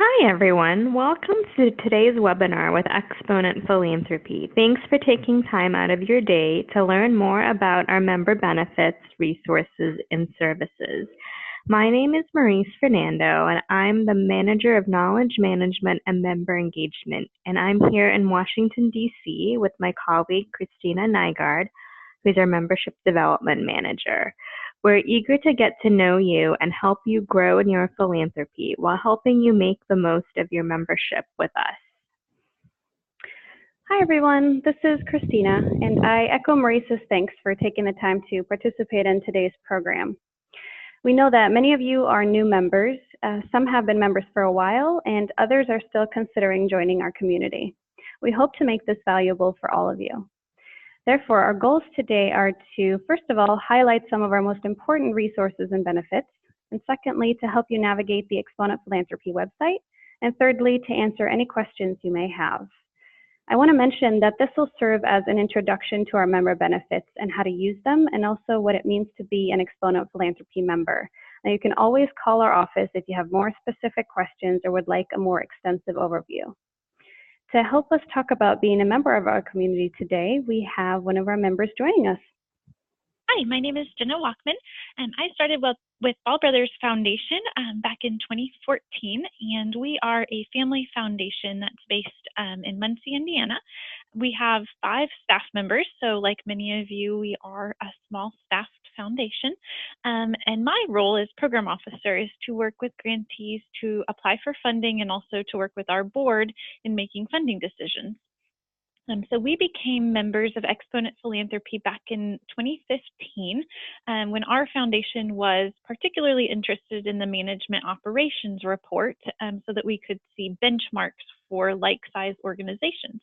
Hi, everyone. Welcome to today's webinar with Exponent Philanthropy. Thanks for taking time out of your day to learn more about our member benefits, resources, and services. My name is Maurice Fernando, and I'm the Manager of Knowledge Management and Member Engagement, and I'm here in Washington, D.C. with my colleague, Christina Nygaard, who's our Membership Development Manager. We're eager to get to know you and help you grow in your philanthropy while helping you make the most of your membership with us. Hi, everyone. This is Christina, and I echo Maurice's thanks for taking the time to participate in today's program. We know that many of you are new members. Some have been members for a while, and others are still considering joining our community. We hope to make this valuable for all of you. Therefore, our goals today are to, first of all, highlight some of our most important resources and benefits, and secondly, to help you navigate the Exponent Philanthropy website, and thirdly, to answer any questions you may have. I want to mention that this will serve as an introduction to our member benefits and how to use them, and also what it means to be an Exponent Philanthropy member. Now, you can always call our office if you have more specific questions or would like a more extensive overview. To help us talk about being a member of our community today, we have one of our members joining us. Hi, my name is Jenna Walkman, and I started with Ball Brothers Foundation back in 2014, and we are a family foundation that's based in Muncie, Indiana. We have 5 staff members, so like many of you, we are a small staffed foundation, and my role as program officer is to work with grantees to apply for funding and also to work with our board in making funding decisions. So we became members of Exponent Philanthropy back in 2015 when our foundation was particularly interested in the management operations report so that we could see benchmarks for like-sized organizations.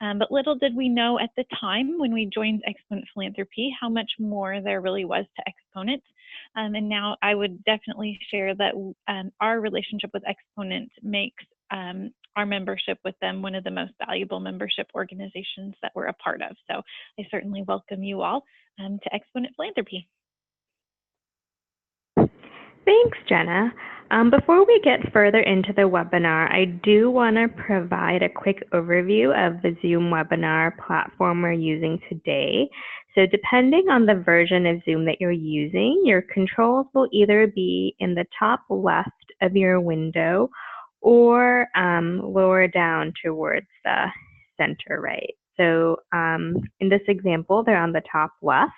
But little did we know at the time when we joined Exponent Philanthropy how much more there really was to Exponent. And now I would definitely share that our relationship with Exponent makes our membership with them one of the most valuable membership organizations that we're a part of. So I certainly welcome you all to Exponent Philanthropy. Thanks, Jenna. Before we get further into the webinar, I do want to provide a quick overview of the Zoom webinar platform we're using today. So depending on the version of Zoom that you're using, your controls will either be in the top left of your window or lower down towards the center right. So in this example, they're on the top left,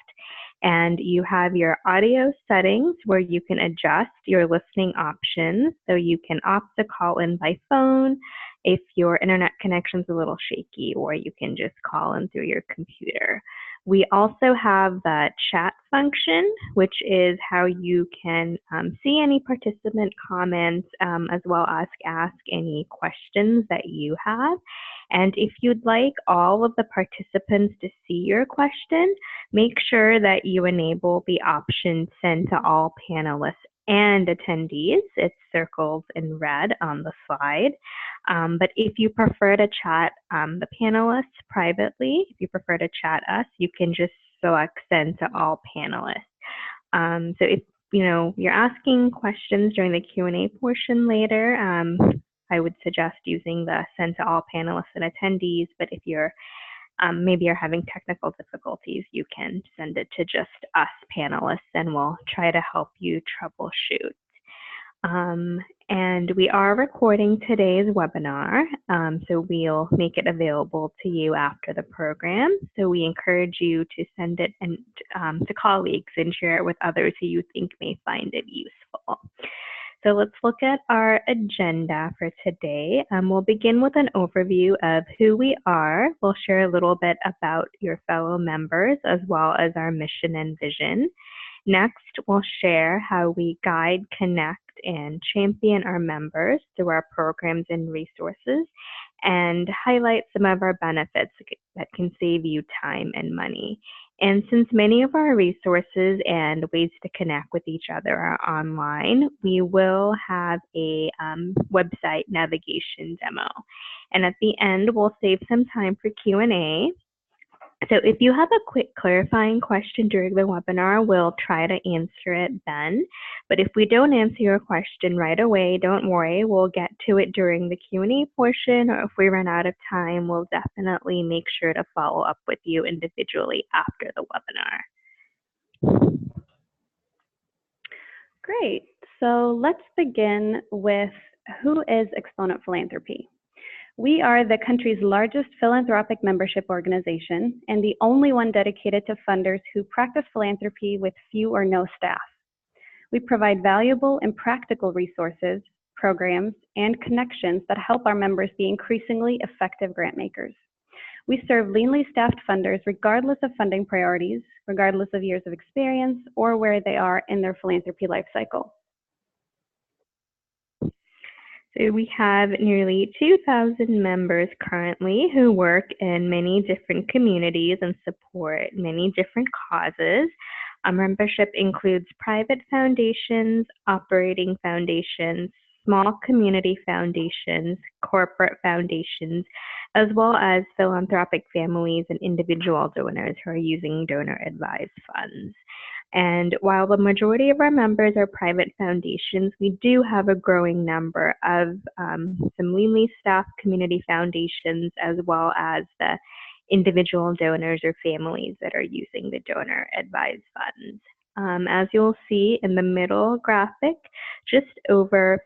and you have your audio settings where you can adjust your listening options. So you can opt to call in by phone if your internet connection's a little shaky, or you can just call in through your computer. We also have the chat function, which is how you can see any participant comments as well as ask any questions that you have. And if you'd like all of the participants to see your question, make sure that you enable the option Send to All Panelists and Attendees. It's circled in red on the slide. But if you prefer to chat the panelists privately, if you prefer to chat us, you can just select Send to All Panelists. So if you're asking questions during the Q&A portion later, I would suggest using the Send to All Panelists and Attendees. But if you're maybe you're having technical difficulties, you can send it to just us panelists, and we'll try to help you troubleshoot. And we are recording today's webinar, so we'll make it available to you after the program. So we encourage you to send it to colleagues and share it with others who you think may find it useful. So let's look at our agenda for today. We'll begin with an overview of who we are. We'll share a little bit about your fellow members as well as our mission and vision. Next, we'll share how we guide, connect, and champion our members through our programs and resources, and highlight some of our benefits that can save you time and money. And since many of our resources and ways to connect with each other are online, we will have a website navigation demo. And at the end, we'll save some time for Q&A. So if you have a quick clarifying question during the webinar, we'll try to answer it then. But if we don't answer your question right away, don't worry, we'll get to it during the Q&A portion, or if we run out of time, we'll definitely make sure to follow up with you individually after the webinar. Great. So let's begin with who is Exponent Philanthropy? We are the country's largest philanthropic membership organization and the only one dedicated to funders who practice philanthropy with few or no staff. We provide valuable and practical resources, programs, and connections that help our members be increasingly effective grant makers. We serve leanly staffed funders regardless of funding priorities, regardless of years of experience, or where they are in their philanthropy life cycle. So we have nearly 2,000 members currently who work in many different communities and support many different causes. Our membership includes private foundations, operating foundations, small community foundations, corporate foundations, as well as philanthropic families and individual donors who are using donor-advised funds. And while the majority of our members are private foundations, we do have a growing number of some leanly staffed community foundations, as well as the individual donors or families that are using the donor advised funds. As you'll see in the middle graphic, just over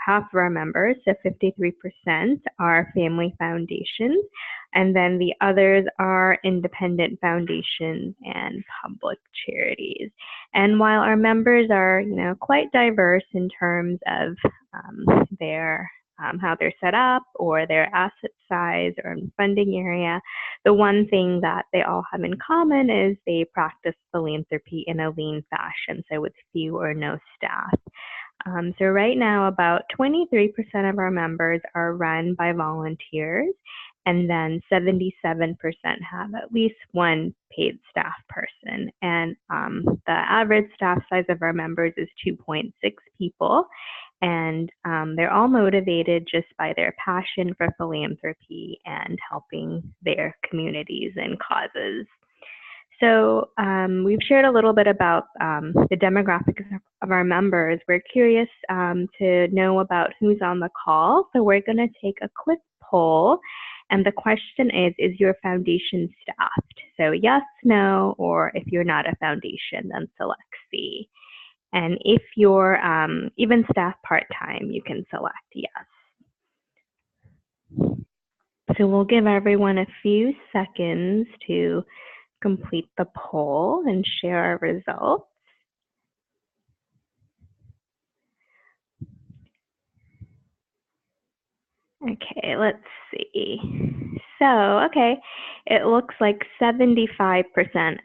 half of our members, so 53%, are family foundations, and then the others are independent foundations and public charities. And while our members are, quite diverse in terms of their how they're set up or their asset size or funding area, the one thing that they all have in common is they practice philanthropy in a lean fashion, so with few or no staff. So right now, about 23% of our members are run by volunteers, and then 77% have at least one paid staff person. And the average staff size of our members is 2.6 people. And they're all motivated just by their passion for philanthropy and helping their communities and causes. So we've shared a little bit about the demographics of our members. We're curious to know about who's on the call. So we're going to take a quick poll. And the question is your foundation staffed? So yes, no, or if you're not a foundation, then select C. And if you're even staff part-time, you can select yes. So we'll give everyone a few seconds to complete the poll and share our results. Okay, let's see. So, okay, it looks like 75%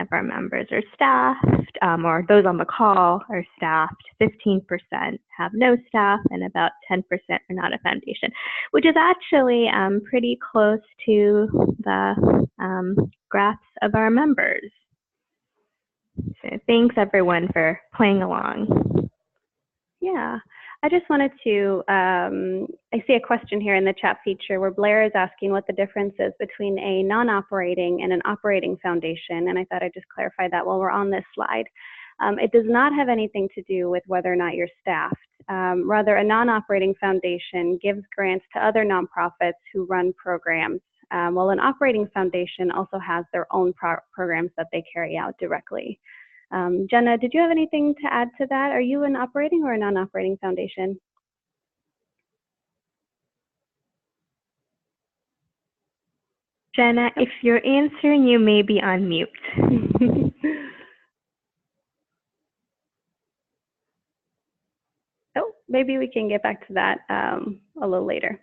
of our members are staffed, or those on the call are staffed. 15% have no staff, and about 10% are not a foundation, which is actually pretty close to the graphs of our members. So thanks everyone for playing along. Yeah. I just wanted to, I see a question here in the chat feature where Blair is asking what the difference is between a non-operating and an operating foundation, and I thought I'd just clarify that while we're on this slide. It does not have anything to do with whether or not you're staffed. Rather, a non-operating foundation gives grants to other nonprofits who run programs, while an operating foundation also has their own programs that they carry out directly. Jenna, did you have anything to add to that? Are you an operating or a non-operating foundation? Jenna, if you're answering, you may be on mute. Oh, maybe we can get back to that a little later.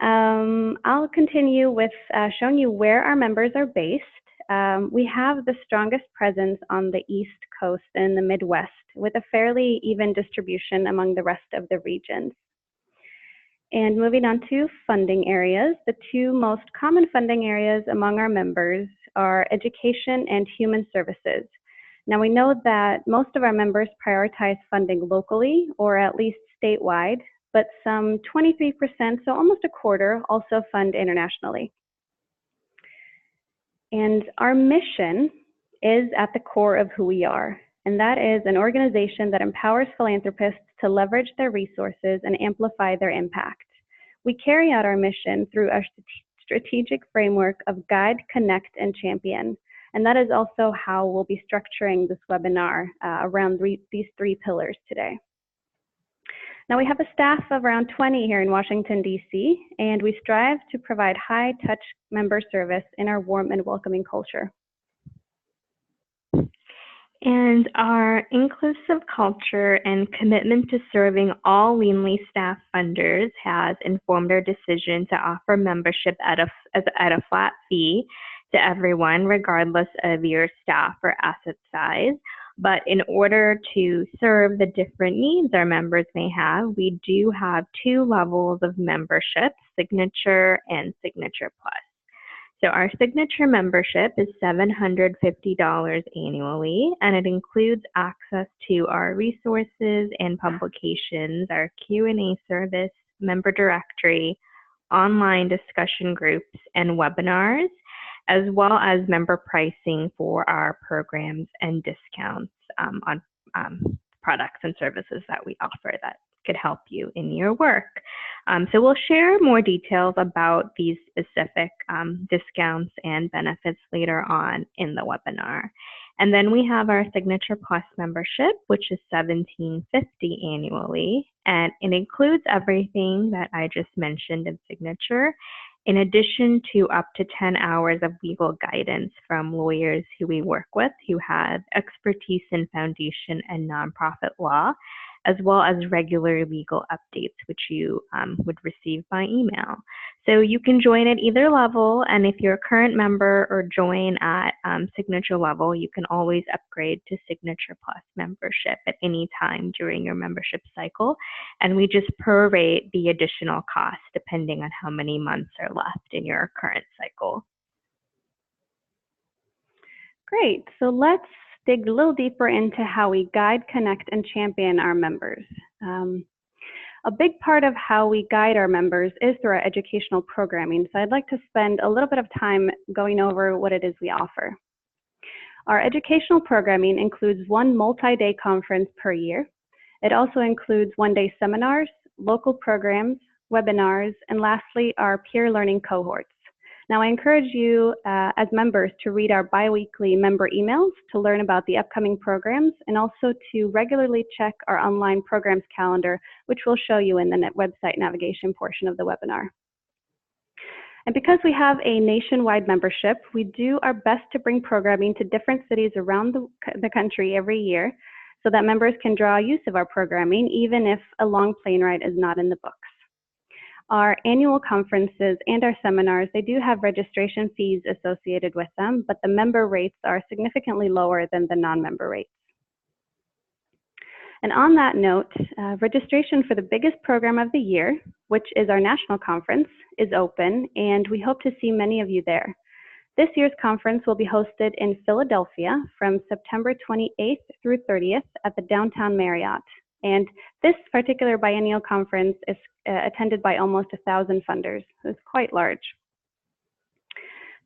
I'll continue with showing you where our members are based. We have the strongest presence on the East Coast and the Midwest, with a fairly even distribution among the rest of the regions. And moving on to funding areas, the two most common funding areas among our members are education and human services. Now we know that most of our members prioritize funding locally or at least statewide, but some 23%, so almost a quarter, also fund internationally. And our mission is at the core of who we are, and that is an organization that empowers philanthropists to leverage their resources and amplify their impact. We carry out our mission through our strategic framework of guide, connect, and champion. And that is also how we'll be structuring this webinar around these three pillars today. Now, we have a staff of around 20 here in Washington, D.C., and we strive to provide high-touch member service in our warm and welcoming culture. And our inclusive culture and commitment to serving all leanly staffed funders has informed our decision to offer membership at a flat fee to everyone, regardless of your staff or asset size. But in order to serve the different needs our members may have, we do have two levels of membership, Signature and Signature Plus. So our Signature membership is $750 annually, and it includes access to our resources and publications, our Q&A service, member directory, online discussion groups, and webinars, as well as member pricing for our programs and discounts on products and services that we offer that could help you in your work. So we'll share more details about these specific discounts and benefits later on in the webinar. And then we have our Signature Plus membership, which is $1,750 annually, and it includes everything that I just mentioned in Signature, in addition to up to 10 hours of legal guidance from lawyers who we work with who have expertise in foundation and nonprofit law, as well as regular legal updates, which you would receive by email. So you can join at either level, and if you're a current member or join at Signature level, you can always upgrade to Signature Plus membership at any time during your membership cycle, and we just prorate the additional cost depending on how many months are left in your current cycle. Great, so let's dig a little deeper into how we guide, connect, and champion our members. A big part of how we guide our members is through our educational programming, so I'd like to spend a little bit of time going over what it is we offer. Our educational programming includes one multi-day conference per year. It also includes one-day seminars, local programs, webinars, and lastly, our peer learning cohorts. Now, I encourage you as members to read our biweekly member emails to learn about the upcoming programs and also to regularly check our online programs calendar, which we'll show you in the website navigation portion of the webinar. And because we have a nationwide membership, we do our best to bring programming to different cities around the country every year so that members can draw use of our programming, even if a long plane ride is not in the books. Our annual conferences and our seminars, they do have registration fees associated with them, but the member rates are significantly lower than the non-member rates. And on that note, registration for the biggest program of the year, which is our national conference, is open, and we hope to see many of you there. This year's conference will be hosted in Philadelphia from September 28th through 30th at the Downtown Marriott. And this particular biennial conference is attended by almost 1,000 funders. So it's quite large.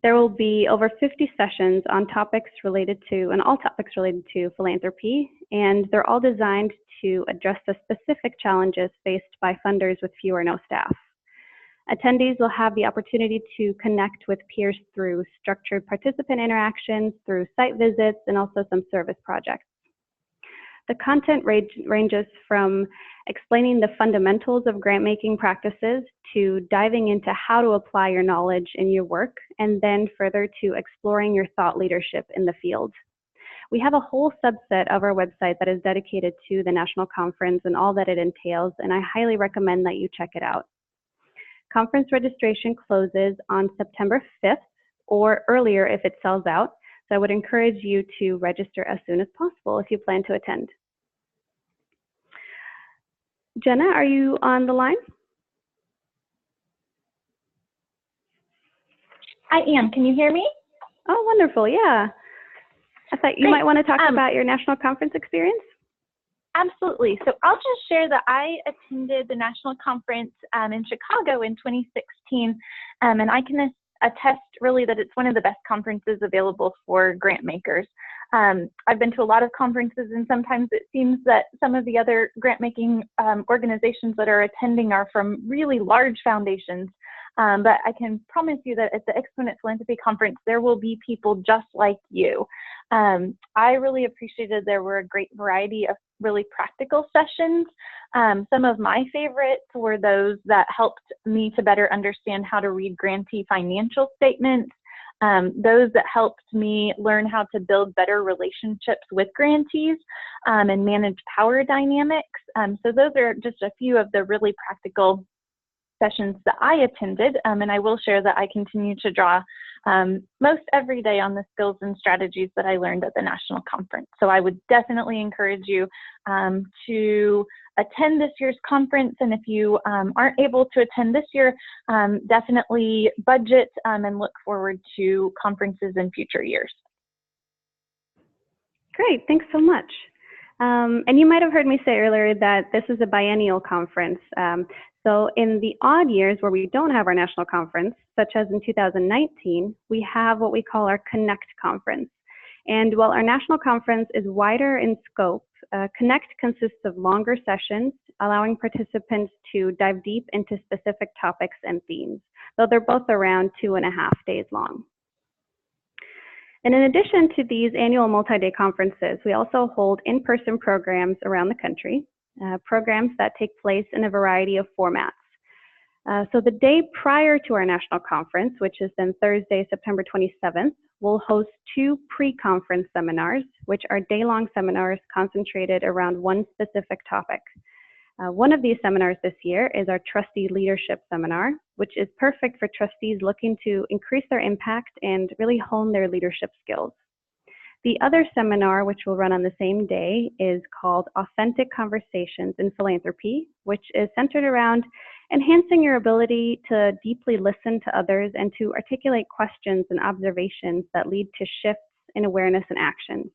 There will be over 50 sessions on topics related to, and all topics related to philanthropy, and they're all designed to address the specific challenges faced by funders with few or no staff. Attendees will have the opportunity to connect with peers through structured participant interactions, through site visits, and also some service projects. The content ranges from explaining the fundamentals of grant-making practices to diving into how to apply your knowledge in your work, and then further to exploring your thought leadership in the field. We have a whole subset of our website that is dedicated to the National Conference and all that it entails, and I highly recommend that you check it out. Conference registration closes on September 5th or earlier if it sells out. So I would encourage you to register as soon as possible if you plan to attend. Jenna, are you on the line? I am. Can you hear me? Oh, wonderful. Yeah. I thought you might want to talk about your national conference experience. Absolutely. So I'll just share that I attended the national conference in Chicago in 2016, and I can attest really that it's one of the best conferences available for grant makers. I've been to a lot of conferences, and sometimes it seems that some of the other grant making organizations that are attending are from really large foundations. But I can promise you that at the Exponent Philanthropy Conference, there will be people just like you. I really appreciated there were a great variety of really practical sessions. Some of my favorites were those that helped me to better understand how to read grantee financial statements, those that helped me learn how to build better relationships with grantees and manage power dynamics. So those are just a few of the really practical sessions that I attended, and I will share that I continue to draw most every day on the skills and strategies that I learned at the national conference. So I would definitely encourage you to attend this year's conference, and if you aren't able to attend this year, definitely budget and look forward to conferences in future years. Great, thanks so much. And you might have heard me say earlier that this is a biennial conference. So in the odd years where we don't have our national conference, such as in 2019, we have what we call our Connect conference. And while our national conference is wider in scope, Connect consists of longer sessions, allowing participants to dive deep into specific topics and themes, though they're both around 2.5 days long. And in addition to these annual multi-day conferences, we also hold in-person programs around the country, programs that take place in a variety of formats. So the day prior to our national conference, which is then Thursday, September 27th, we'll host 2 pre-conference seminars, which are day-long seminars concentrated around one specific topic. One of these seminars this year is our Trustee Leadership Seminar, which is perfect for trustees looking to increase their impact and really hone their leadership skills. The other seminar, which will run on the same day, is called Authentic Conversations in Philanthropy, which is centered around enhancing your ability to deeply listen to others and to articulate questions and observations that lead to shifts in awareness and actions.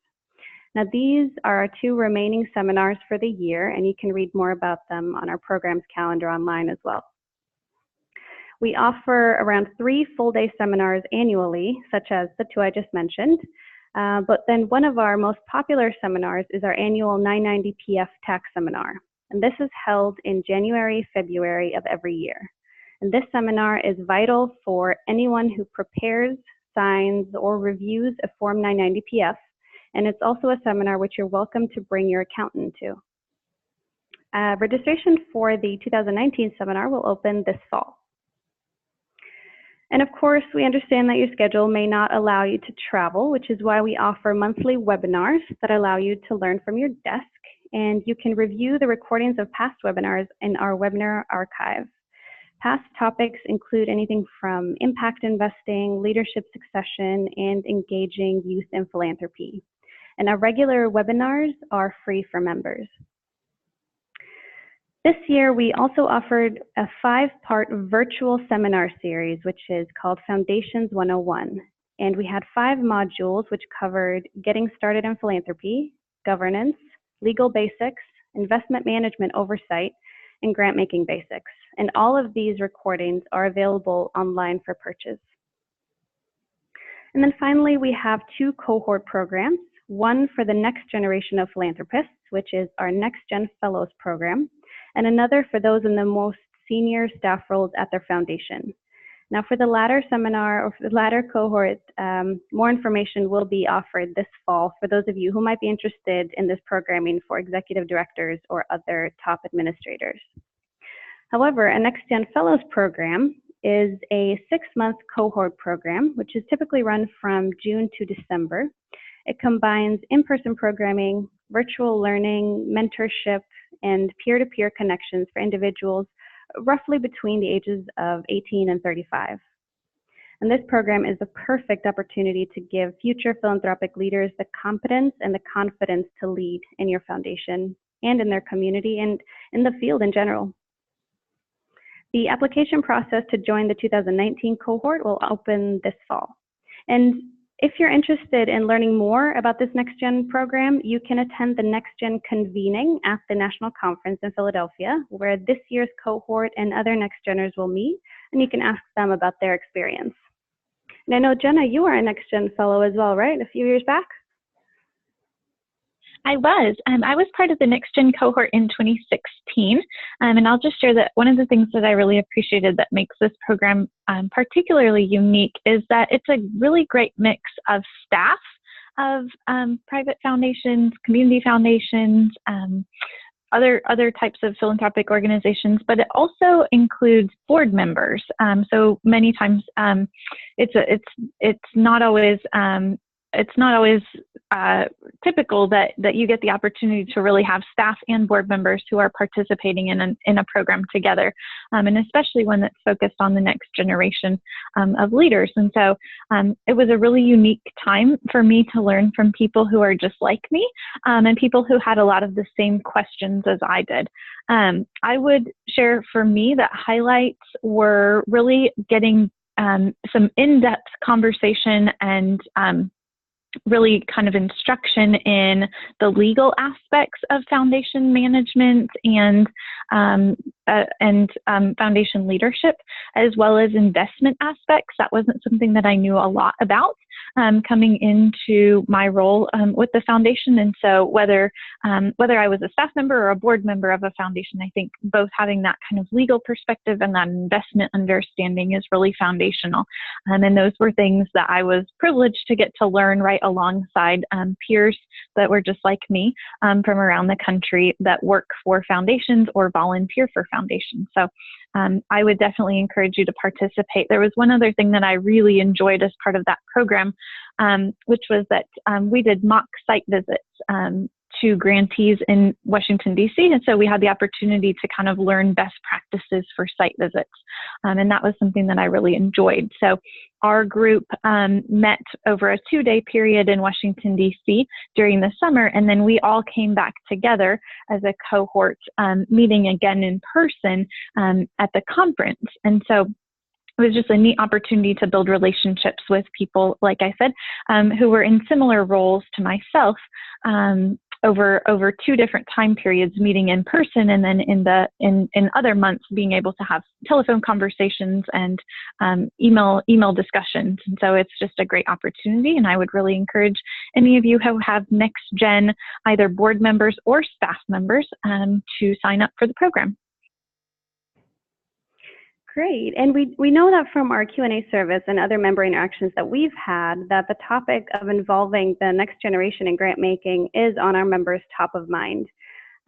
Now, these are our 2 remaining seminars for the year, and you can read more about them on our program's calendar online as well. We offer around 3 full-day seminars annually, such as the 2 I just mentioned. But then one of our most popular seminars is our annual 990 PF Tax Seminar. And this is held in January, February of every year. And this seminar is vital for anyone who prepares, signs, or reviews a Form 990 PF. And it's also a seminar which you're welcome to bring your accountant to. Registration for the 2019 seminar will open this fall. And of course, we understand that your schedule may not allow you to travel, which is why we offer monthly webinars that allow you to learn from your desk, and you can review the recordings of past webinars in our webinar archive. Past topics include anything from impact investing, leadership succession, and engaging youth in philanthropy. And our regular webinars are free for members. This year, we also offered a 5-part virtual seminar series, which is called Foundations 101. And we had 5 modules which covered getting started in philanthropy, governance, legal basics, investment management oversight, and grant making basics. And all of these recordings are available online for purchase. And then finally, we have 2 cohort programs, one for the next generation of philanthropists, which is our Next Gen Fellows program, and another for those in the most senior staff roles at their foundation. Now, for the latter seminar or for the latter cohort, more information will be offered this fall for those of you who might be interested in this programming for executive directors or other top administrators. However, a Next Gen Fellows program is a 6-month cohort program, which is typically run from June to December. It combines in-person programming, virtual learning, mentorship, and peer-to-peer connections for individuals roughly between the ages of 18 and 35. And this program is the perfect opportunity to give future philanthropic leaders the competence and the confidence to lead in your foundation and in their community and in the field in general. The application process to join the 2019 cohort will open this fall. And if you're interested in learning more about this Next Gen program, you can attend the Next Gen convening at the National Conference in Philadelphia, where this year's cohort and other Next Geners will meet, and you can ask them about their experience. And I know, Jenna, you are a Next Gen Fellow as well, right? A few years back? I was. I was part of the Next Gen Cohort in 2016. And I'll just share that one of the things that I really appreciated that makes this program particularly unique is that it's a really great mix of staff of private foundations, community foundations, other types of philanthropic organizations, but it also includes board members. So many times it's not always typical that you get the opportunity to really have staff and board members who are participating in a program together, and especially one that's focused on the next generation of leaders. And so it was a really unique time for me to learn from people who are just like me, and people who had a lot of the same questions as I did. I would share for me that highlights were really getting some in-depth conversation and really kind of instruction in the legal aspects of foundation management and foundation leadership, as well as investment aspects. That wasn't something that I knew a lot about coming into my role with the foundation. And so whether I was a staff member or a board member of a foundation, I think both having that kind of legal perspective and that investment understanding is really foundational. And those were things that I was privileged to get to learn right alongside peers that were just like me from around the country that work for foundations or volunteer for foundations. So I would definitely encourage you to participate. There was one other thing that I really enjoyed as part of that program, which was that we did mock site visits to grantees in Washington, D.C. And so we had the opportunity to kind of learn best practices for site visits. And that was something that I really enjoyed. So our group met over a 2-day period in Washington, D.C. during the summer. And then we all came back together as a cohort, meeting again in person at the conference. And so it was just a neat opportunity to build relationships with people, like I said, who were in similar roles to myself over 2 different time periods, meeting in person, and then in other months being able to have telephone conversations and email discussions. And so it's just a great opportunity, and I would really encourage any of you who have Next Gen, either board members or staff members, to sign up for the program. Great. And we know that from our Q&A service and other member interactions that we've had that the topic of involving the next generation in grant making is on our members' top of mind.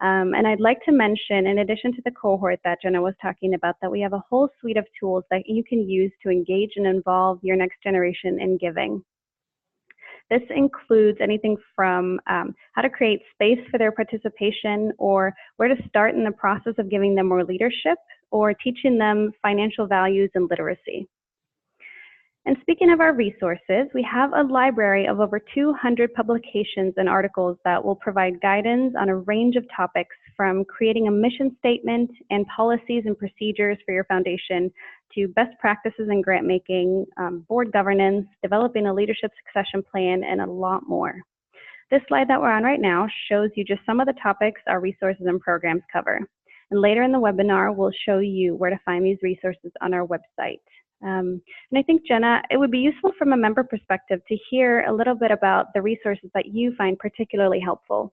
And I'd like to mention, in addition to the cohort that Jenna was talking about, that we have a whole suite of tools that you can use to engage and involve your next generation in giving. This includes anything from how to create space for their participation, or where to start in the process of giving them more leadership, or teaching them financial values and literacy. And speaking of our resources, we have a library of over 200 publications and articles that will provide guidance on a range of topics, from creating a mission statement and policies and procedures for your foundation to best practices in grant making, board governance, developing a leadership succession plan, and a lot more. This slide that we're on right now shows you just some of the topics our resources and programs cover. And later in the webinar, we'll show you where to find these resources on our website. And I think, Jenna, it would be useful from a member perspective to hear a little bit about the resources that you find particularly helpful.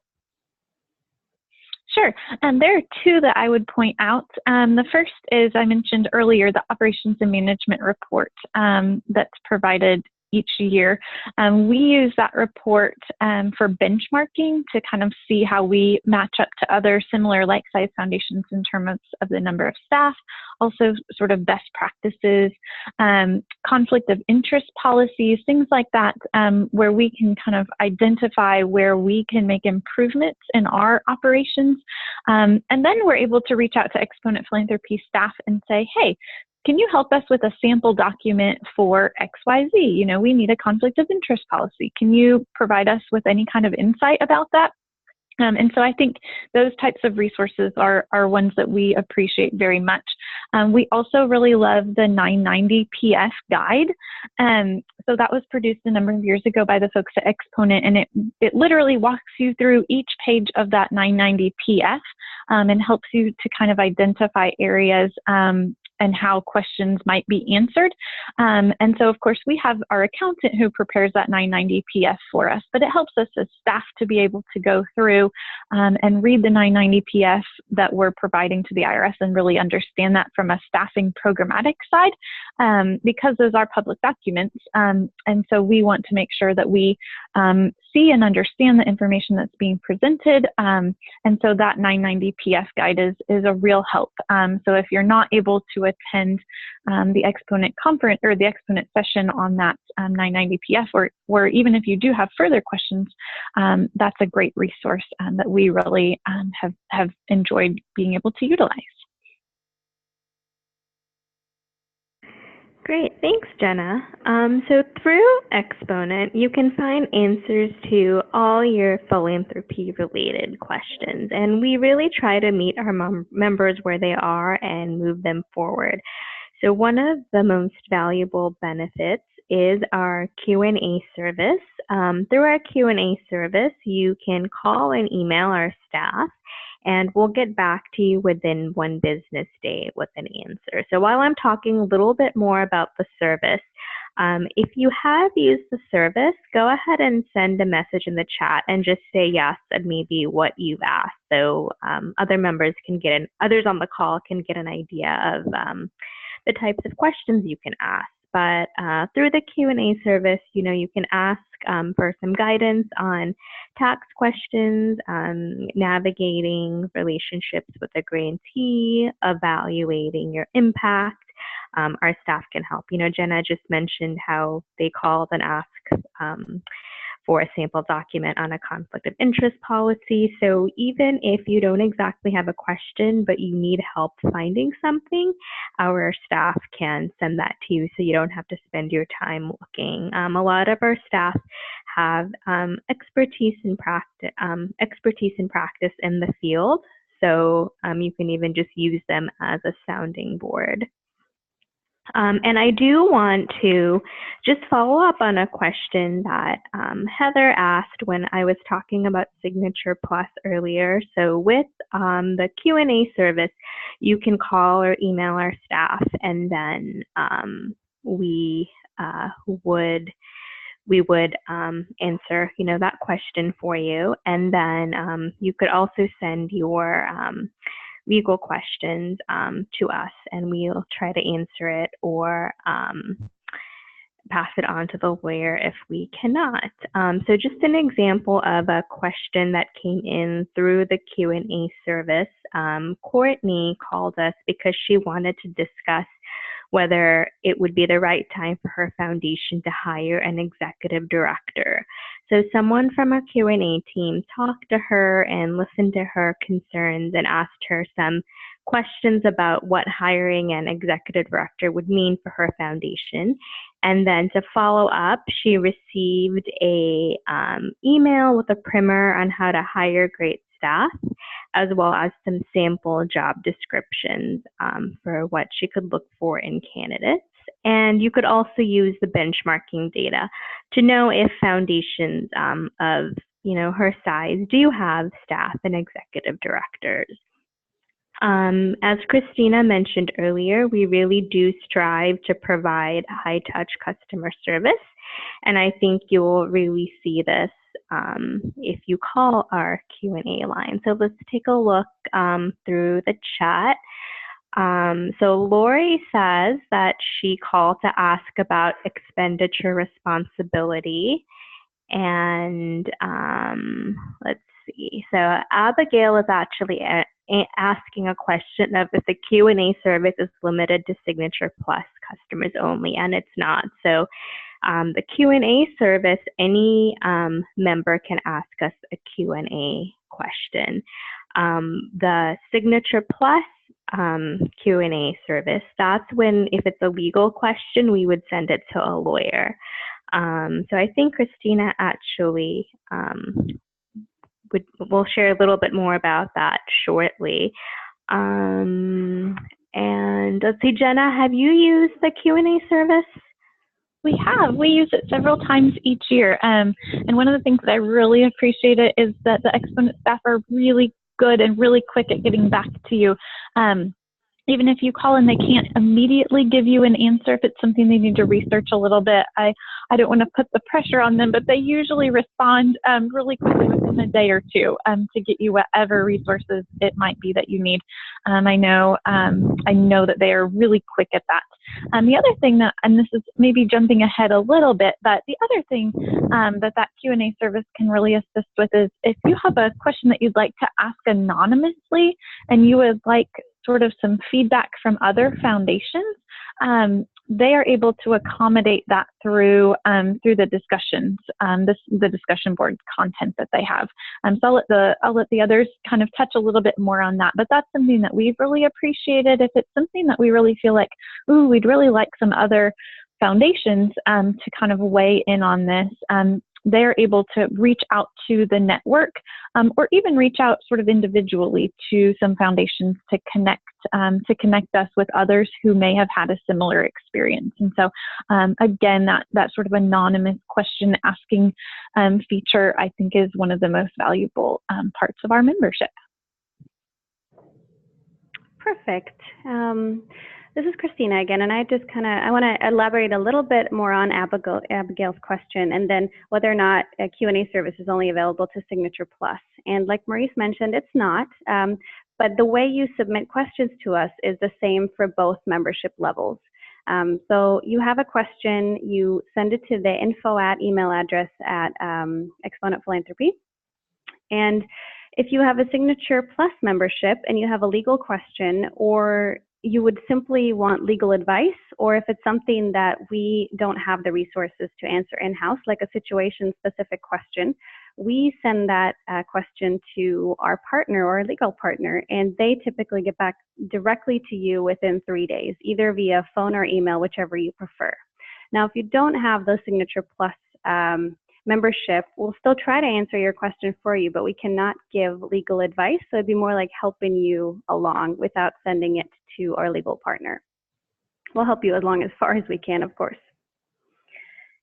Sure. There are 2 that I would point out. The first is, I mentioned earlier, the Operations and Management Report that's provided each year. We use that report for benchmarking to kind of see how we match up to other similar like-sized foundations in terms of the number of staff, also sort of best practices, conflict of interest policies, things like that, where we can kind of identify where we can make improvements in our operations. And then we're able to reach out to Exponent Philanthropy staff and say, hey, can you help us with a sample document for XYZ? You know, we need a conflict of interest policy. Can you provide us with any kind of insight about that? And so I think those types of resources are ones that we appreciate very much. We also really love the 990 PF guide. So that was produced a number of years ago by the folks at Exponent, and it literally walks you through each page of that 990 PF and helps you to kind of identify areas and how questions might be answered. And so, of course, we have our accountant who prepares that 990 PF for us, but it helps us as staff to be able to go through and read the 990 PF that we're providing to the IRS and really understand that from a staffing programmatic side, because those are public documents. And so we want to make sure that we see and understand the information that's being presented. And so that 990 PF guide is a real help. So if you're not able to attend the Exponent conference or the Exponent session on that 990 PF, or even if you do have further questions, that's a great resource that we really have enjoyed being able to utilize. Great, thanks, Jenna. So through Exponent, you can find answers to all your philanthropy-related questions, and we really try to meet our members where they are and move them forward. So one of the most valuable benefits is our Q&A service. Through our Q&A service, you can call and email our staff, and we'll get back to you within 1 business day with an answer. So while I'm talking a little bit more about the service, if you have used the service, go ahead and send a message in the chat and just say yes and maybe what you've asked, so other members can get others on the call can get an idea of the types of questions you can ask. But through the Q&A service, you can ask for some guidance on tax questions, navigating relationships with a grantee, evaluating your impact. Our staff can help. Jenna just mentioned how they called and asked for a sample document on a conflict of interest policy. So even if you don't exactly have a question, but you need help finding something, our staff can send that to you so you don't have to spend your time looking. A lot of our staff have expertise in practice in the field. So you can even just use them as a sounding board. And I do want to just follow up on a question that Heather asked when I was talking about Signature Plus earlier. So with the Q&A service, you can call or email our staff, and then we would answer that question for you. And then you could also send your legal questions to us, and we'll try to answer it or pass it on to the lawyer if we cannot. So just an example of a question that came in through the Q&A service. Courtney called us because she wanted to discuss whether it would be the right time for her foundation to hire an executive director. So someone from our Q&A team talked to her and listened to her concerns and asked her some questions about what hiring an executive director would mean for her foundation. And then to follow up, she received a email with a primer on how to hire great staff, as well as some sample job descriptions for what she could look for in candidates. And you could also use the benchmarking data to know if foundations of her size do have staff and executive directors. As Christina mentioned earlier, we really do strive to provide high-touch customer service, and I think you'll really see this if you call our Q&A line. So let's take a look through the chat. So Lori says that she called to ask about expenditure responsibility. And let's see. So Abigail is actually asking a question of if the Q&A service is limited to Signature Plus customers only, and it's not. So the Q&A service, any member can ask us a Q&A question. The Signature Plus Q&A service, that's when, if it's a legal question, we would send it to a lawyer. So I think Christina actually will share a little bit more about that shortly. And let's see, Jenna, have you used the Q&A service? We have. We use it several times each year. And one of the things that I really appreciate it is that the Exponent staff are really good and really quick at getting back to you. even if you call and they can't immediately give you an answer, if it's something they need to research a little bit, I don't want to put the pressure on them, but they usually respond really quickly within a day or two to get you whatever resources it might be that you need. I know that they are really quick at that. The other thing that, and this is maybe jumping ahead a little bit, but the other thing that Q&A service can really assist with is if you have a question that you'd like to ask anonymously and you would like sort of some feedback from other foundations, they are able to accommodate that through the discussions, the discussion board content that they have. So I'll let the others kind of touch a little bit more on that, but that's something that we've really appreciated. If it's something that we really feel like, ooh, we'd really like some other foundations to kind of weigh in on this, they're able to reach out to the network or even reach out sort of individually to some foundations to connect us with others who may have had a similar experience. And so again, that sort of anonymous question asking feature, I think, is one of the most valuable parts of our membership. Perfect. This is Christina again, and I want to elaborate a little bit more on Abigail's question, and then whether or not a Q&A service is only available to Signature Plus. And like Maurice mentioned, it's not, but the way you submit questions to us is the same for both membership levels. So you have a question, you send it to the info@email address at Exponent Philanthropy, and if you have a Signature Plus membership and you have a legal question, or you would simply want legal advice, or if it's something that we don't have the resources to answer in-house, like a situation-specific question, we send that question to our partner or legal partner, and they typically get back directly to you within 3 days, either via phone or email, whichever you prefer. Now, if you don't have those Signature Plus membership, we'll still try to answer your question for you, but we cannot give legal advice. So it'd be more like helping you along without sending it to our legal partner. We'll help you as far as we can, of course.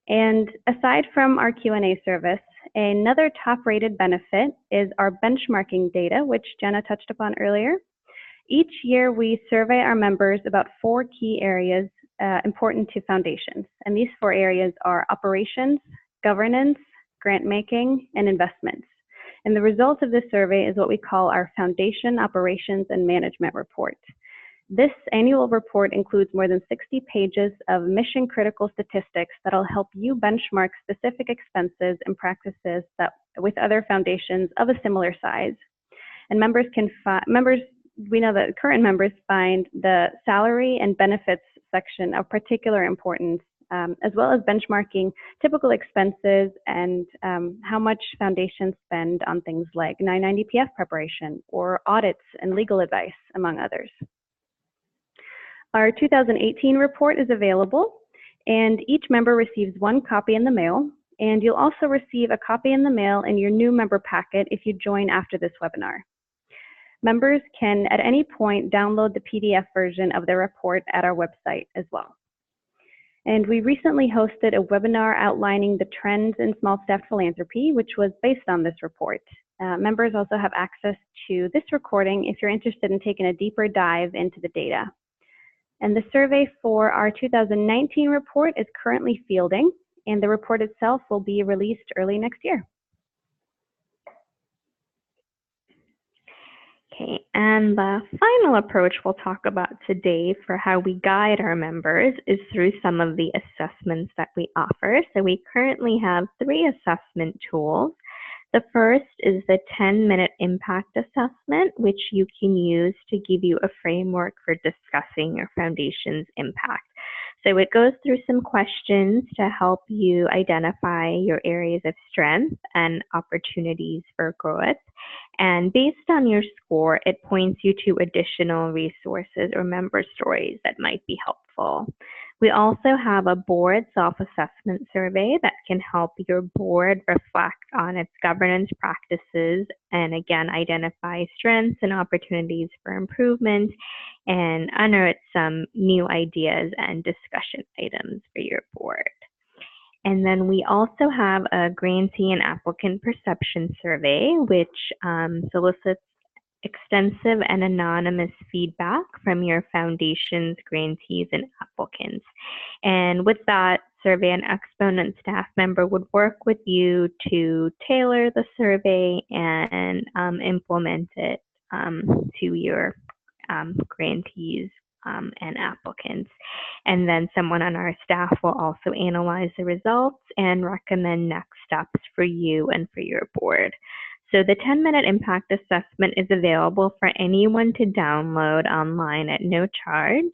And aside from our Q&A service, another top-rated benefit is our benchmarking data, which Jenna touched upon earlier. Each year, we survey our members about 4 key areas important to foundations. And these 4 areas are operations, governance, grant making, and investments. And the result of this survey is what we call our Foundation Operations and Management Report. This annual report includes more than 60 pages of mission-critical statistics that'll help you benchmark specific expenses and practices with other foundations of a similar size. And we know that current members find the salary and benefits section of particular importance, as well as benchmarking typical expenses and how much foundations spend on things like 990 PF preparation or audits and legal advice, among others. Our 2018 report is available, and each member receives 1 copy in the mail, and you'll also receive a copy in the mail in your new member packet if you join after this webinar. Members can at any point download the PDF version of the report at our website as well. And we recently hosted a webinar outlining the trends in small staff philanthropy, which was based on this report. Members also have access to this recording if you're interested in taking a deeper dive into the data. And the survey for our 2019 report is currently fielding, and the report itself will be released early next year. Okay, and the final approach we'll talk about today for how we guide our members is through some of the assessments that we offer. So we currently have 3 assessment tools. The first is the 10-minute impact assessment, which you can use to give you a framework for discussing your foundation's impact. So it goes through some questions to help you identify your areas of strength and opportunities for growth. And based on your score, it points you to additional resources or member stories that might be helpful. We also have a board self-assessment survey that can help your board reflect on its governance practices and, again, identify strengths and opportunities for improvement and unearth some new ideas and discussion items for your board. And then we also have a grantee and applicant perception survey, which solicits extensive and anonymous feedback from your foundation's grantees and applicants. And with that, survey and Exponent staff member would work with you to tailor the survey and implement it to your grantees and applicants. And then someone on our staff will also analyze the results and recommend next steps for you and for your board. So the 10-minute impact assessment is available for anyone to download online at no charge.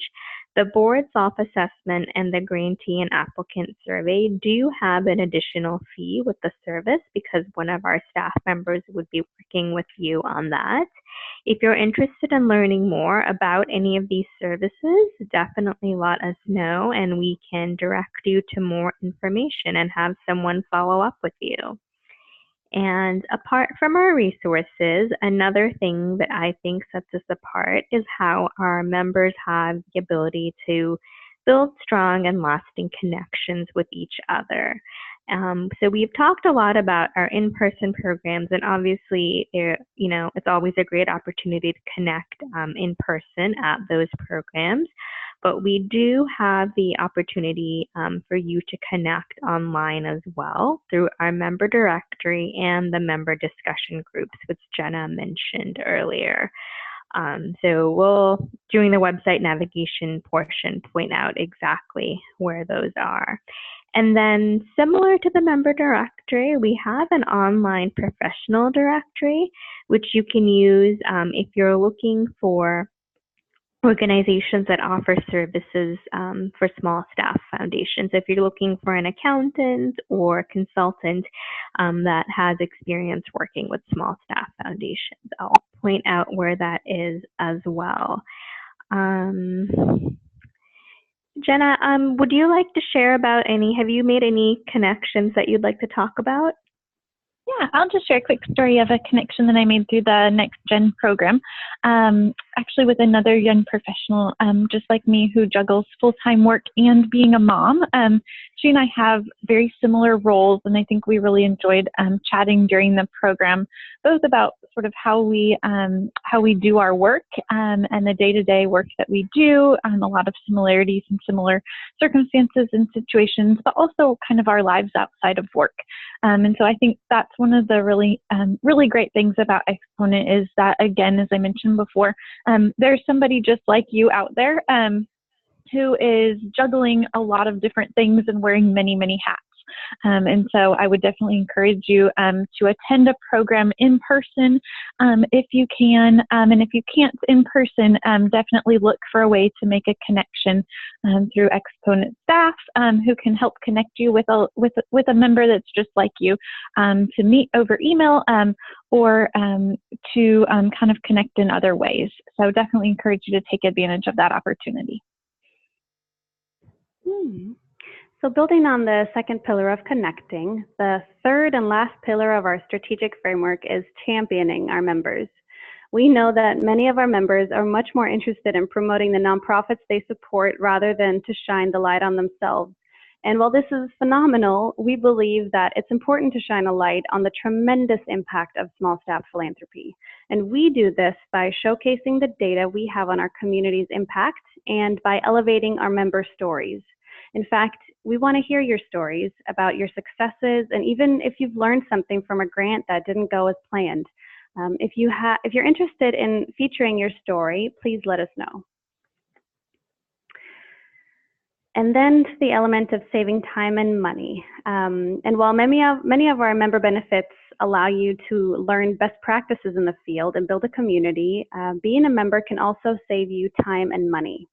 The board self-assessment and the grantee and applicant survey do have an additional fee with the service because one of our staff members would be working with you on that. If you're interested in learning more about any of these services, definitely let us know and we can direct you to more information and have someone follow up with you. And apart from our resources, another thing that I think sets us apart is how our members have the ability to build strong and lasting connections with each other. So we've talked a lot about our in-person programs, and obviously, it's always a great opportunity to connect in person at those programs. But we do have the opportunity for you to connect online as well through our member directory and the member discussion groups, which Jenna mentioned earlier. So we'll, during the website navigation portion, point out exactly where those are. And then similar to the member directory, we have an online professional directory, which you can use if you're looking for organizations that offer services for small staff foundations. If you're looking for an accountant or consultant that has experience working with small staff foundations, I'll point out where that is as well. Jenna, would you like to share about have you made any connections that you'd like to talk about? Yeah, I'll just share a quick story of a connection that I made through the Next Gen program, actually with another young professional, just like me, who juggles full-time work and being a mom. She and I have very similar roles, and I think we really enjoyed chatting during the program, both about sort of how we do our work and the day-to-day work that we do, a lot of similarities and similar circumstances and situations, but also kind of our lives outside of work. And so I think that's one of the really great things about Exponent is that, again, as I mentioned before, there's somebody just like you out there who is juggling a lot of different things and wearing many, many hats. And so I would definitely encourage you to attend a program in person if you can. And if you can't in person, definitely look for a way to make a connection through Exponent staff who can help connect you with a member that's just like you to meet over email or to kind of connect in other ways. So definitely encourage you to take advantage of that opportunity. So building on the second pillar of connecting, the third and last pillar of our strategic framework is championing our members. We know that many of our members are much more interested in promoting the nonprofits they support rather than to shine the light on themselves. And while this is phenomenal, we believe that it's important to shine a light on the tremendous impact of small staff philanthropy. And we do this by showcasing the data we have on our community's impact and by elevating our member stories. In fact, we want to hear your stories about your successes, and even if you've learned something from a grant that didn't go as planned. If you're interested in featuring your story, please let us know. And then to the element of saving time and money. And while many of our member benefits allow you to learn best practices in the field and build a community, being a member can also save you time and money.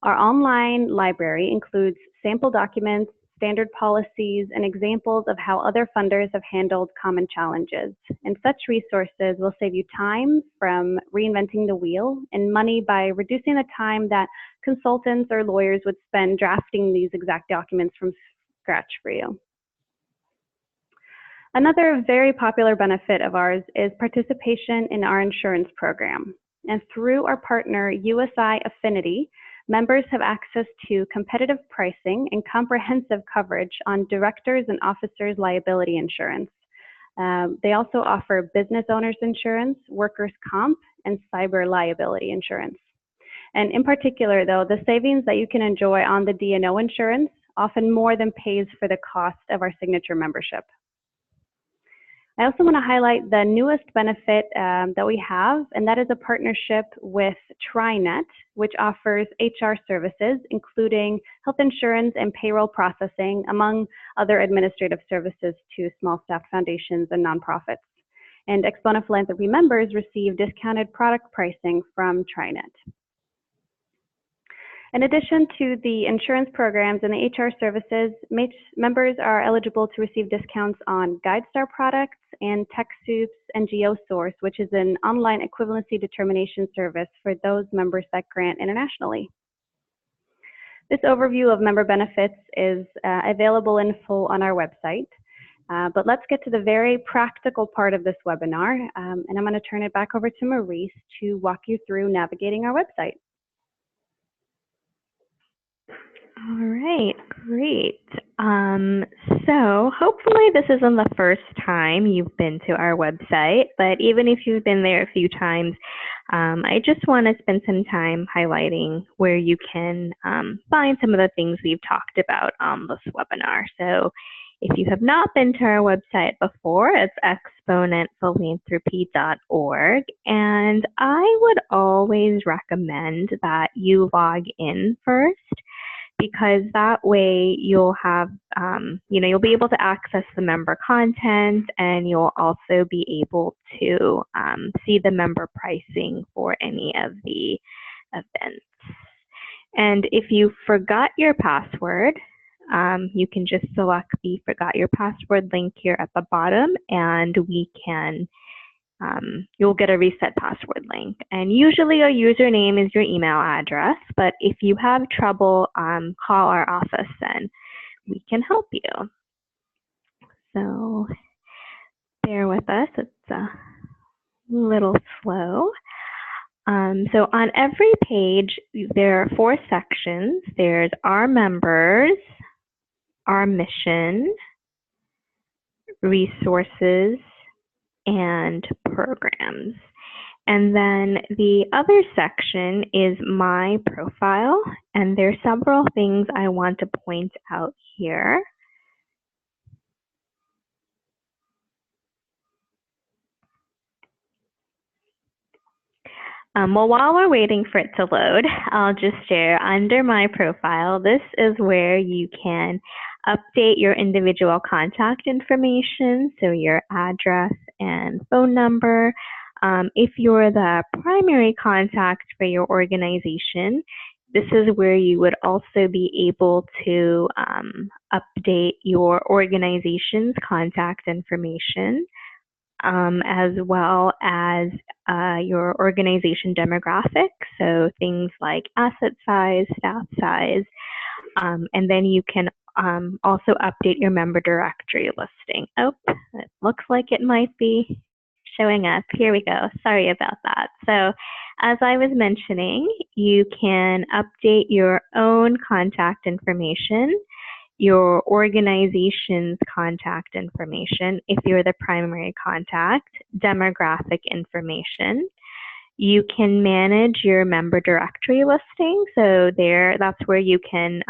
Our online library includes sample documents, standard policies, and examples of how other funders have handled common challenges. And such resources will save you time from reinventing the wheel and money by reducing the time that consultants or lawyers would spend drafting these exact documents from scratch for you. Another very popular benefit of ours is participation in our insurance program. And through our partner, USI Affinity, members have access to competitive pricing and comprehensive coverage on directors' and officers' liability insurance. They also offer business owners insurance, workers' comp, and cyber liability insurance. And in particular, though, the savings that you can enjoy on the D&O insurance often more than pays for the cost of our signature membership. I also want to highlight the newest benefit that we have, and that is a partnership with TriNet, which offers HR services, including health insurance and payroll processing, among other administrative services to small staff foundations and nonprofits. And Exponent Philanthropy members receive discounted product pricing from TriNet. In addition to the insurance programs and the HR services, members are eligible to receive discounts on GuideStar products and TechSoup's NGO Source, which is an online equivalency determination service for those members that grant internationally. This overview of member benefits is available in full on our website. But let's get to the very practical part of this webinar, and I'm going to turn it back over to Maurice to walk you through navigating our website. All right, great. So hopefully this isn't the first time you've been to our website, but even if you've been there a few times, I just want to spend some time highlighting where you can find some of the things we've talked about on this webinar. So if you have not been to our website before, it's exponentphilanthropy.org, and I would always recommend that you log in first, because that way you'll have, you'll be able to access the member content, and you'll also be able to see the member pricing for any of the events. And if you forgot your password, you can just select the Forgot Your Password link here at the bottom, and we can you'll get a reset password link. And usually a username is your email address, but if you have trouble, call our office and we can help you. So bear with us, it's a little slow. So on every page, there are 4 sections. There's our members, our mission, resources, and programs. And then the other section is my profile, and there are several things I want to point out here. Well, while we're waiting for it to load, I'll just share under my profile, this is where you can update your individual contact information, so your address and phone number. If you're the primary contact for your organization, this is where you would also be able to update your organization's contact information, as well as your organization demographics, so things like asset size, staff size, and then you can also update your member directory listing. Oh, it looks like it might be showing up. Here we go. Sorry about that. So as I was mentioning, you can update your own contact information, your organization's contact information, if you're the primary contact, demographic information. You can manage your member directory listing. So that's where you can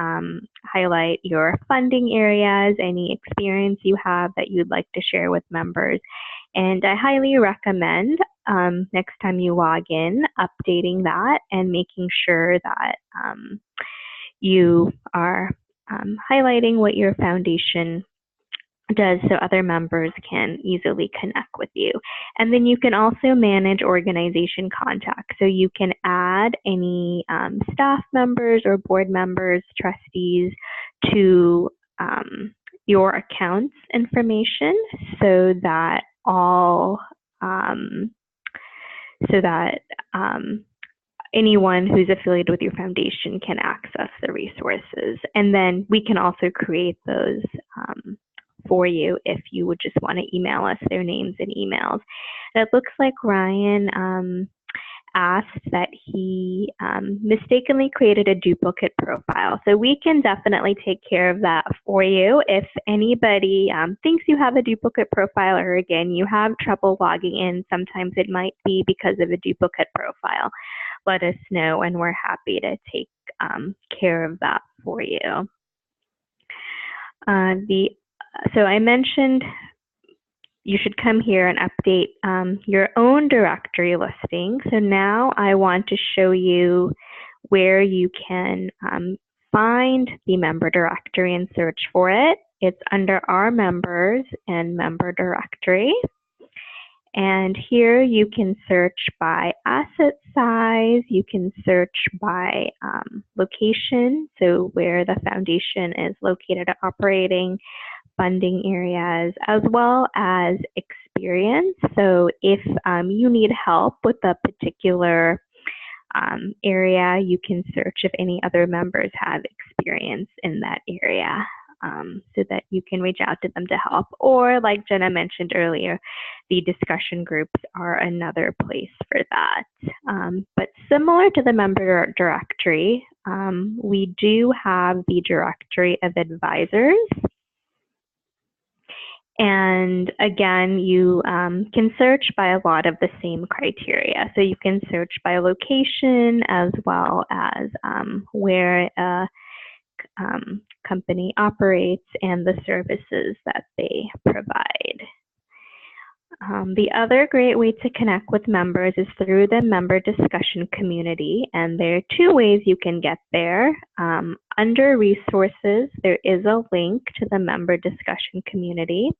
highlight your funding areas, any experience you have that you'd like to share with members. And I highly recommend next time you log in, updating that and making sure that you are highlighting what your foundation does so other members can easily connect with you. And then you can also manage organization contacts. So you can add any staff members or board members, trustees to your accounts information, so that anyone who's affiliated with your foundation can access the resources. And then we can also create those for you if you would just want to email us their names and emails. And it looks like Ryan asked that he mistakenly created a duplicate profile. So we can definitely take care of that for you. If anybody thinks you have a duplicate profile, or again, you have trouble logging in, sometimes it might be because of a duplicate profile, let us know and we're happy to take care of that for you. So I mentioned you should come here and update your own directory listing. So now I want to show you where you can find the member directory and search for it. It's under Our Members and Member Directory. And here you can search by asset size, you can search by location, so where the foundation is located operating, funding areas, as well as experience. So if you need help with a particular area, you can search if any other members have experience in that area, so that you can reach out to them to help. Or like Jenna mentioned earlier, the discussion groups are another place for that. But similar to the member directory, we do have the directory of advisors. And again, you can search by a lot of the same criteria. So you can search by location as well as where a company operates and the services that they provide. The other great way to connect with members is through the member discussion community, and there are two ways you can get there. Under resources, there is a link to the member discussion community,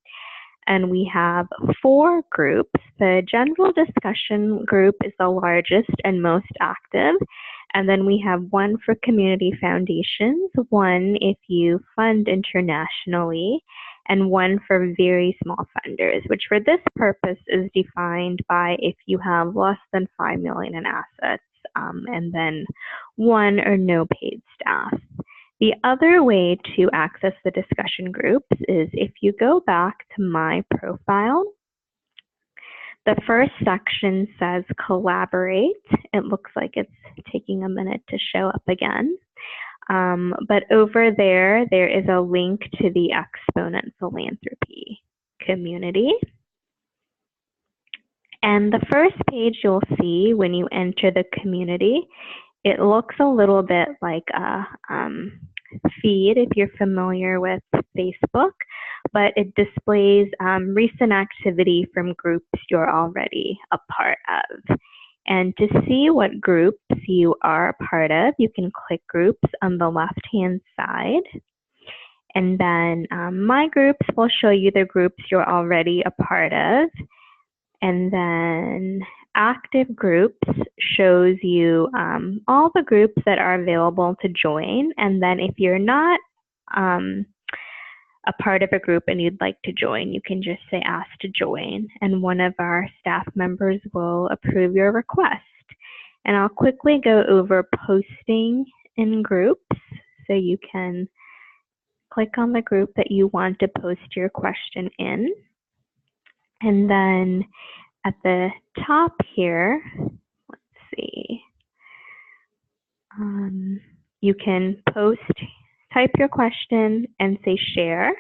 and we have 4 groups. The general discussion group is the largest and most active, and then we have one for community foundations, one if you fund internationally, and one for very small funders, which for this purpose is defined by if you have less than 5 million in assets, and then 1 or no paid staff. The other way to access the discussion groups is if you go back to my profile. The first section says collaborate. It looks like it's taking a minute to show up again. But over there, there is a link to the Exponent Philanthropy community. And the first page you'll see when you enter the community, it looks a little bit like a feed if you're familiar with Facebook, but it displays recent activity from groups you're already a part of. And to see what groups you are a part of, you can click groups on the left-hand side. And then my groups will show you the groups you're already a part of. And then active groups shows you all the groups that are available to join. And then if you're not a part of a group and you'd like to join, you can just say ask to join, and one of our staff members will approve your request. And I'll quickly go over posting in groups, so you can click on the group that you want to post your question in. And then at the top here, let's see, you can post, type your question and say share.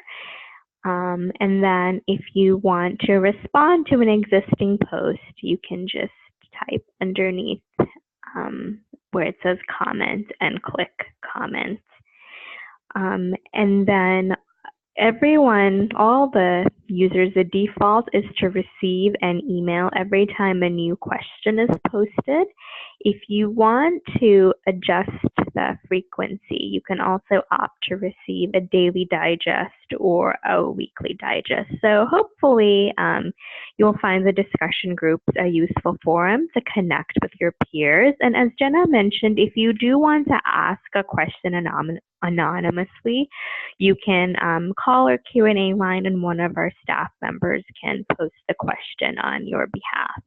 And then if you want to respond to an existing post, you can just type underneath where it says comment and click comment. And then everyone, all the users, the default is to receive an email every time a new question is posted. If you want to adjust the frequency, you can also opt to receive a daily digest or a weekly digest. So hopefully you'll find the discussion groups a useful forum to connect with your peers. And as Jenna mentioned, if you do want to ask a question anonymously, you can call our Q&A line and one of our staff members can post the question on your behalf.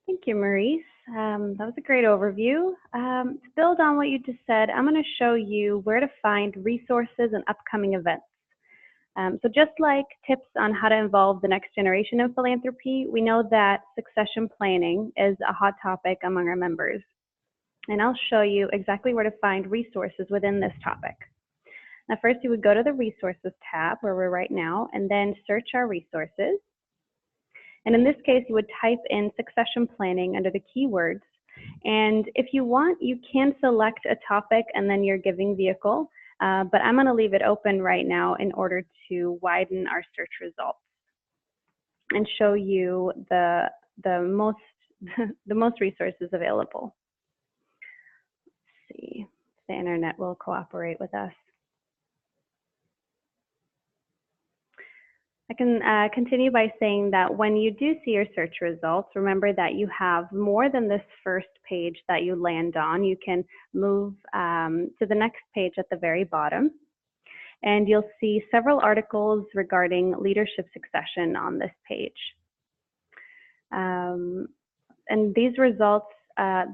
Thank you, Maurice. That was a great overview. To build on what you just said, I'm going to show you where to find resources and upcoming events. So just like tips on how to involve the next generation in philanthropy, we know that succession planning is a hot topic among our members. And I'll show you exactly where to find resources within this topic. Now, first you would go to the Resources tab, where we're right now, and then search our resources. And in this case, you would type in succession planning under the keywords. And if you want, you can select a topic and then your giving vehicle, but I'm going to leave it open right now in order to widen our search results and show you the most the most resources available. Let's see if the internet will cooperate with us. I can continue by saying that when you do see your search results, remember that you have more than this first page that you land on. You can move to the next page at the very bottom, and you'll see several articles regarding leadership succession on this page. And these results,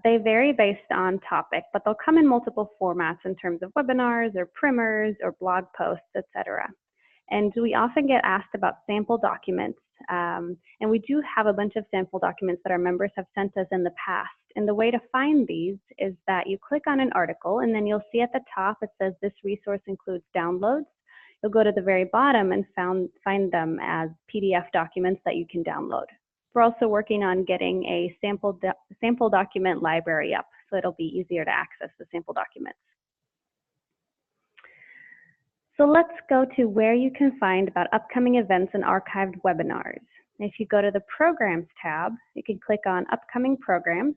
they vary based on topic, but they'll come in multiple formats in terms of webinars or primers or blog posts, etc. And we often get asked about sample documents, and we do have a bunch of sample documents that our members have sent us in the past. And the way to find these is that you click on an article, and then you'll see at the top it says this resource includes downloads. You'll go to the very bottom and find them as PDF documents that you can download. We're also working on getting a sample document library up, so it'll be easier to access the sample documents. So let's go to where you can find about upcoming events and archived webinars. If you go to the Programs tab, you can click on Upcoming Programs.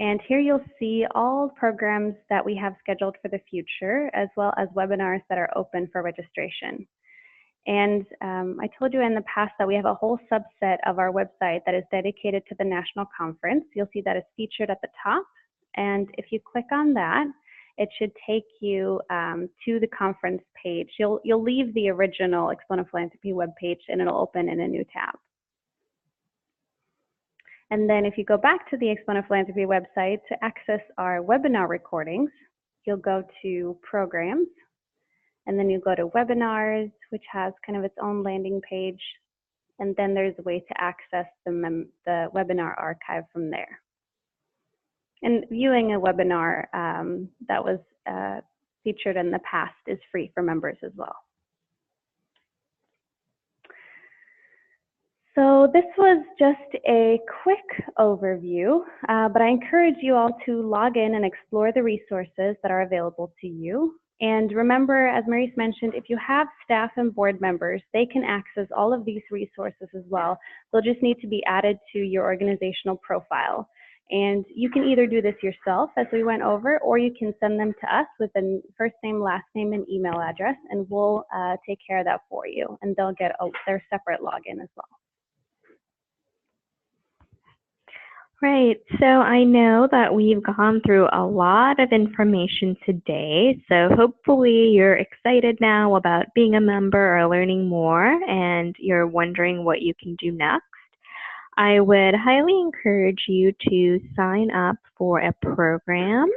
And here you'll see all programs that we have scheduled for the future, as well as webinars that are open for registration. And I told you in the past that we have a whole subset of our website that is dedicated to the national conference. You'll see that it's featured at the top. And if you click on that, it should take you to the conference page. You'll leave the original Exponent Philanthropy webpage and it'll open in a new tab. And then if you go back to the Exponent Philanthropy website to access our webinar recordings, you'll go to Programs, and then you go to Webinars, which has kind of its own landing page. And then there's a way to access the webinar archive from there. And viewing a webinar that was featured in the past is free for members as well. So this was just a quick overview, but I encourage you all to log in and explore the resources that are available to you. And remember, as Maurice mentioned, if you have staff and board members, they can access all of these resources as well. They'll just need to be added to your organizational profile. And you can either do this yourself, as we went over, or you can send them to us with a first name, last name, and email address, and we'll take care of that for you. And they'll get their separate login as well. Right, so I know that we've gone through a lot of information today, so hopefully you're excited now about being a member or learning more, and you're wondering what you can do next. I would highly encourage you to sign up for a program.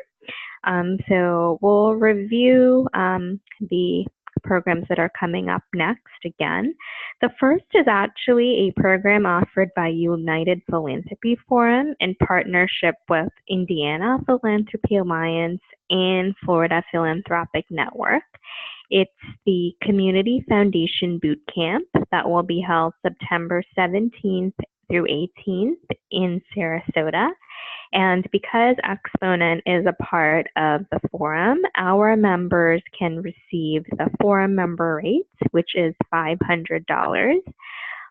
So we'll review the programs that are coming up next again. The first is actually a program offered by United Philanthropy Forum in partnership with Indiana Philanthropy Alliance and Florida Philanthropic Network. It's the Community Foundation Boot Camp that will be held September 17th through 18th in Sarasota. And because Exponent is a part of the forum, our members can receive the forum member rate, which is $500.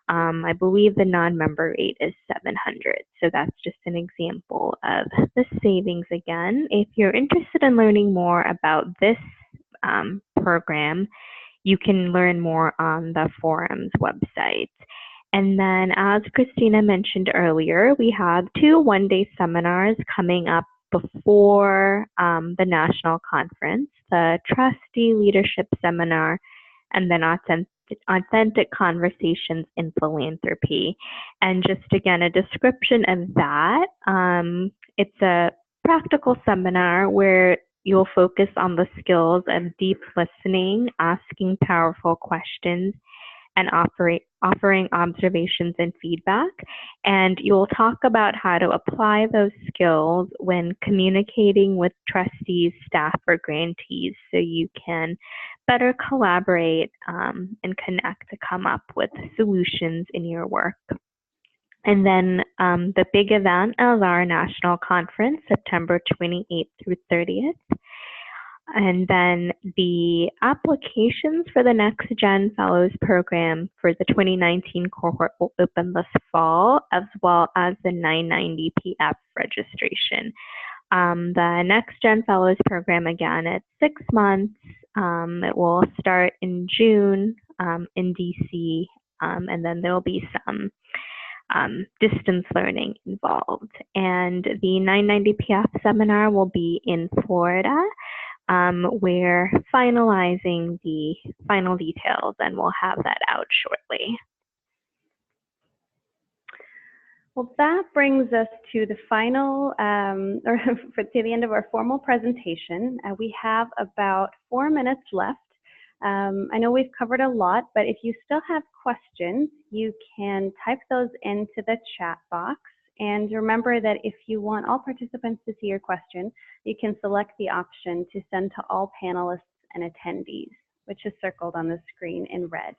I believe the non-member rate is $700. So that's just an example of the savings again. If you're interested in learning more about this program, you can learn more on the forum's website. And then, as Christina mentioned earlier, we have 2 one-day seminars coming up before the national conference, the Trustee Leadership Seminar, and then Authentic Conversations in Philanthropy. And just again, a description of that, it's a practical seminar where you'll focus on the skills of deep listening, asking powerful questions, and offering observations and feedback. And you'll talk about how to apply those skills when communicating with trustees, staff, or grantees so you can better collaborate and connect to come up with solutions in your work. And then the big event is our national conference, September 28th through 30th. And then the applications for the Next Gen Fellows Program for the 2019 cohort will open this fall, as well as the 990 PF registration. The Next Gen Fellows Program, again, it's 6 months. It will start in June in DC, and then there'll be some distance learning involved. And the 990 PF seminar will be in Florida. We're finalizing the final details, and we'll have that out shortly. Well, that brings us to the final, to the end of our formal presentation. We have about 4 minutes left. I know we've covered a lot, but if you still have questions, you can type those into the chat box. And remember that if you want all participants to see your question, you can select the option to send to all panelists and attendees, which is circled on the screen in red.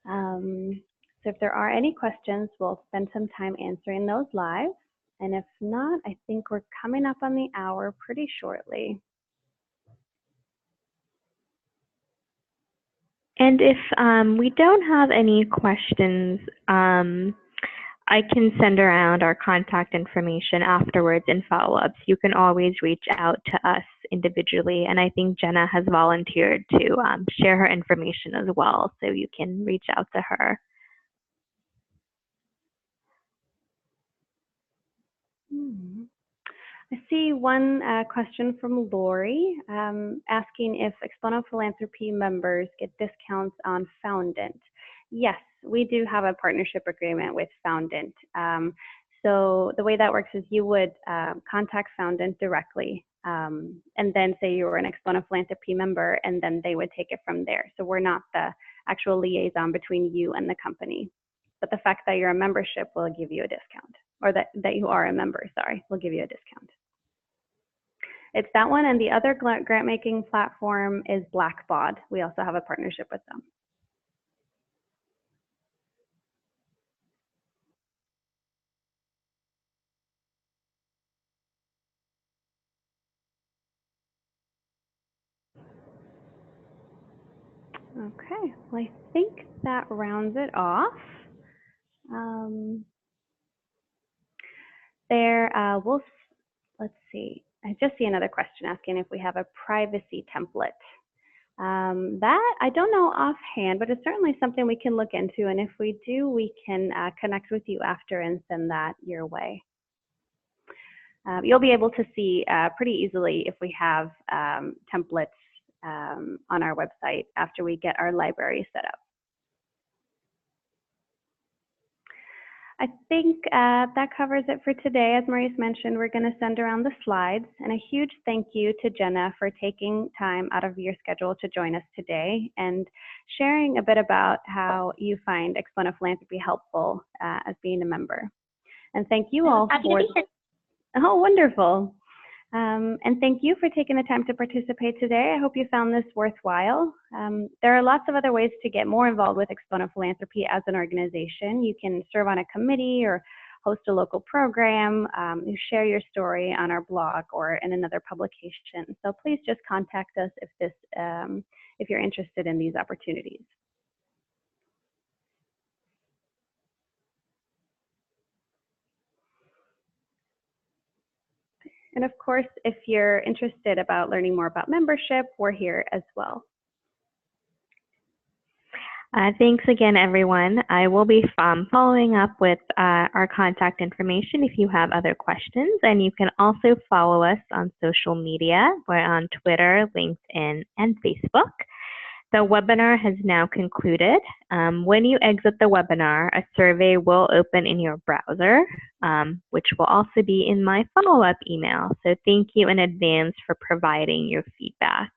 So if there are any questions, we'll spend some time answering those live. And if not, I think we're coming up on the hour pretty shortly. And if we don't have any questions, I can send around our contact information afterwards in follow-ups. You can always reach out to us individually, and I think Jenna has volunteered to share her information as well, so you can reach out to her. I see one question from Lori asking if Exponent Philanthropy members get discounts on Foundant. Yes, we do have a partnership agreement with Foundant. So the way that works is you would contact Foundant directly and then say you were an Exponent Philanthropy member, and then they would take it from there. So we're not the actual liaison between you and the company. But the fact that you're a membership will give you a discount, or that you are a member, sorry, will give you a discount. It's that one, and the other grant making platform is Blackbaud. We also have a partnership with them. Okay, well, I think that rounds it off. Let's see. I just see another question asking if we have a privacy template. That I don't know offhand, but it's certainly something we can look into. And if we do, we can connect with you after and send that your way. You'll be able to see pretty easily if we have templates on our website after we get our library set up. I think that covers it for today. As Maurice mentioned, we're going to send around the slides, and a huge thank you to Jenna for taking time out of your schedule to join us today and sharing a bit about how you find Exponent Philanthropy helpful as being a member. And thank you all for, oh, wonderful. And thank you for taking the time to participate today. I hope you found this worthwhile. There are lots of other ways to get more involved with Exponent Philanthropy as an organization. You can serve on a committee or host a local program, you share your story on our blog or in another publication. So please just contact us if you're interested in these opportunities. And of course, if you're interested about learning more about membership, we're here as well. Thanks again, everyone. I will be following up with our contact information if you have other questions, and you can also follow us on social media. We're on Twitter, LinkedIn, and Facebook. The webinar has now concluded. When you exit the webinar, a survey will open in your browser, which will also be in my follow-up email. So thank you in advance for providing your feedback.